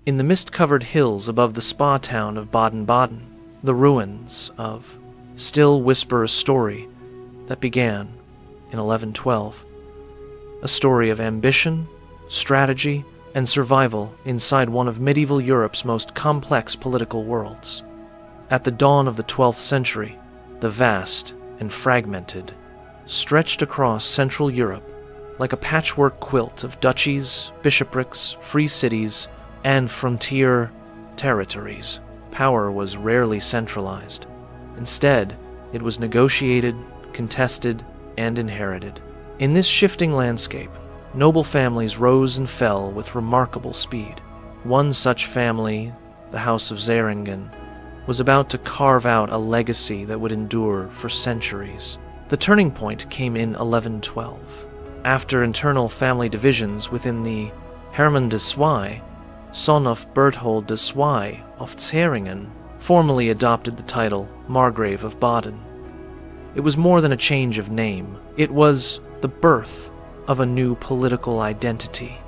In the mist-covered hills above the spa town of Baden-Baden, the ruins of still whisper a story that began in 1112. A story of ambition, strategy, and survival inside one of medieval Europe's most complex political worlds. At the dawn of the 12th century, the vast and fragmented stretched across Central Europe like a patchwork quilt of duchies, bishoprics, free cities, and frontier territories. Power was rarely centralized. Instead, it was negotiated, contested, and inherited. In this shifting landscape, noble families rose and fell with remarkable speed. One such family, the House of Zähringen, was about to carve out a legacy that would endure for centuries. The turning point came in 1112. After internal family divisions within the Hermann II, son of Berthold II of Zähringen, formally adopted the title Margrave of Baden. It was more than a change of name. It was the birth of a new political identity.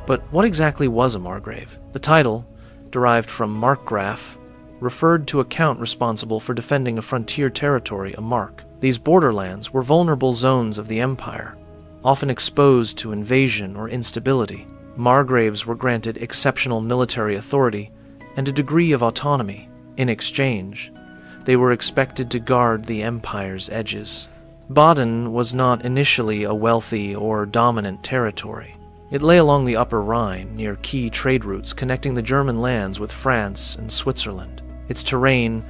But what exactly was a margrave? The title, derived from Markgraf, referred to a count responsible for defending a frontier territory, a mark. These borderlands were vulnerable zones of the empire, often exposed to invasion or instability. Margraves were granted exceptional military authority and a degree of autonomy. In exchange, they were expected to guard the empire's edges. Baden was not initially a wealthy or dominant territory. It lay along the Upper Rhine, near key trade routes connecting the German lands with France and Switzerland. Its terrain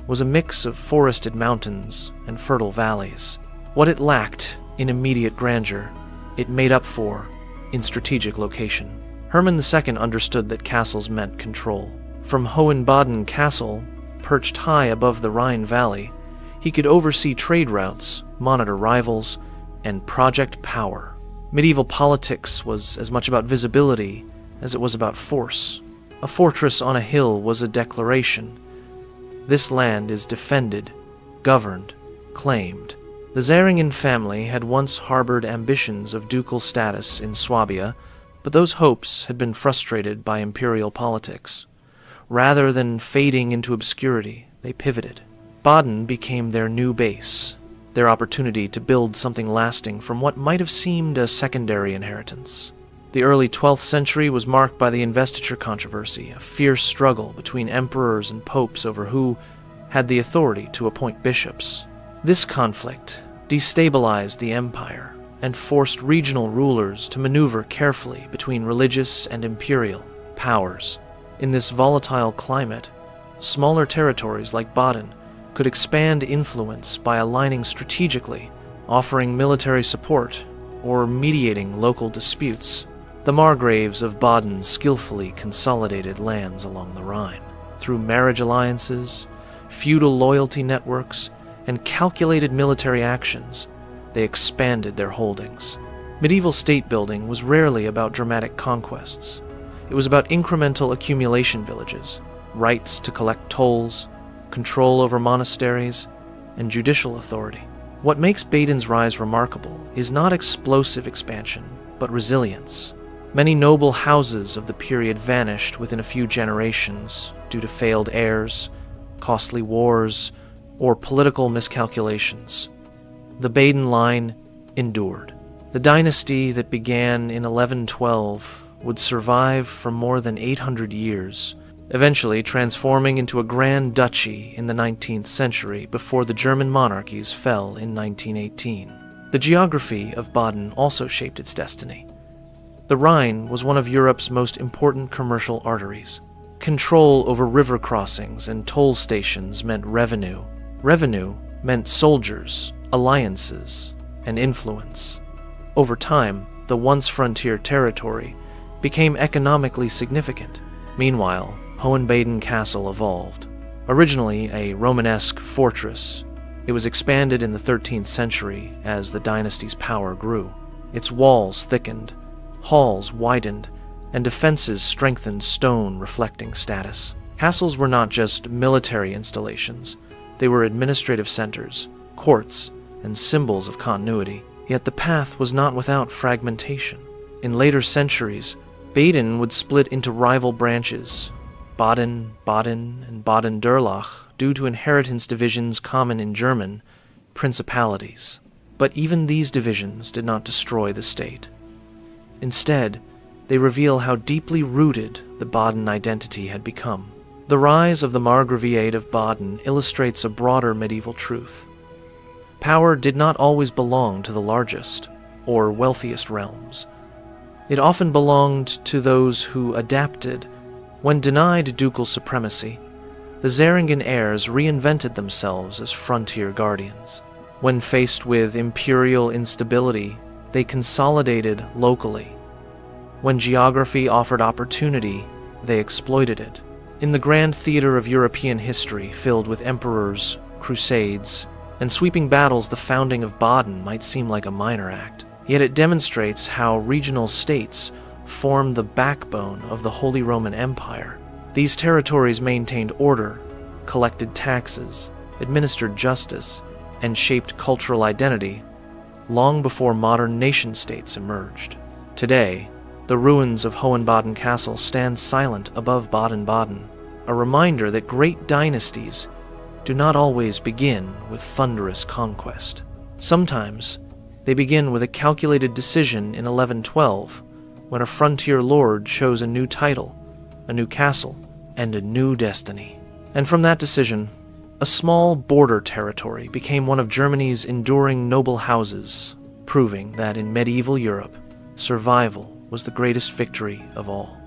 was a mix of forested mountains and fertile valleys. What it lacked in immediate grandeur, it made up for in strategic location. Hermann II understood that castles meant control. From Hohenbaden Castle, perched high above the Rhine Valley, he could oversee trade routes, monitor rivals, and project power. Medieval politics was as much about visibility as it was about force. A fortress on a hill was a declaration. This land is defended, governed, claimed. The Zähringen family had once harbored ambitions of ducal status in Swabia, but those hopes had been frustrated by imperial politics. Rather than fading into obscurity, they pivoted. Baden became their new base, their opportunity to build something lasting from what might have seemed a secondary inheritance. The early 12th century was marked by the investiture controversy, a fierce struggle between emperors and popes over who had the authority to appoint bishops. This conflict destabilized the empire and forced regional rulers to maneuver carefully between religious and imperial powers. In this volatile climate, smaller territories like Baden could expand influence by aligning strategically, offering military support, or mediating local disputes. The Margraves of Baden skillfully consolidated lands along the Rhine. Through marriage alliances, feudal loyalty networks, and calculated military actions, they expanded their holdings. Medieval state building was rarely about dramatic conquests. It was about incremental accumulation villages, rights to collect tolls, control over monasteries, and judicial authority. What makes Baden's rise remarkable is not explosive expansion, but resilience. Many noble houses of the period vanished within a few generations due to failed heirs, costly wars, or political miscalculations. The Baden line endured. The dynasty that began in 1112 would survive for more than 800 years, eventually transforming into a grand duchy in the 19th century before the German monarchies fell in 1918. The geography of Baden also shaped its destiny. The Rhine was one of Europe's most important commercial arteries. Control over river crossings and toll stations meant revenue. Revenue meant soldiers, alliances, and influence. Over time, the once frontier territory became economically significant. Meanwhile, Hohenbaden Castle evolved. Originally a Romanesque fortress, it was expanded in the 13th century as the dynasty's power grew. Its walls thickened, halls widened, and defenses strengthened, stone reflecting status. Castles were not just military installations, they were administrative centers, courts, and symbols of continuity. Yet the path was not without fragmentation. In later centuries, Baden would split into rival branches, Baden, Baden, and Baden-Durlach, due to inheritance divisions common in German principalities. But even these divisions did not destroy the state. Instead, they reveal how deeply rooted the Baden identity had become. The rise of the Margraviate of Baden illustrates a broader medieval truth. Power did not always belong to the largest or wealthiest realms. It often belonged to those who adapted. When denied ducal supremacy, the Zähringen heirs reinvented themselves as frontier guardians. When faced with imperial instability, they consolidated locally. When geography offered opportunity, they exploited it. In the grand theater of European history, filled with emperors, crusades, and sweeping battles, the founding of Baden might seem like a minor act. Yet it demonstrates how regional states formed the backbone of the Holy Roman Empire. These territories maintained order, collected taxes, administered justice, and shaped cultural identity long before modern nation-states emerged. Today, the ruins of Hohenbaden Castle stand silent above Baden-Baden, a reminder that great dynasties do not always begin with thunderous conquest. Sometimes, they begin with a calculated decision in 1112, when a frontier lord chose a new title, a new castle, and a new destiny. And from that decision, a small border territory became one of Germany's enduring noble houses, proving that in medieval Europe, survival was the greatest victory of all.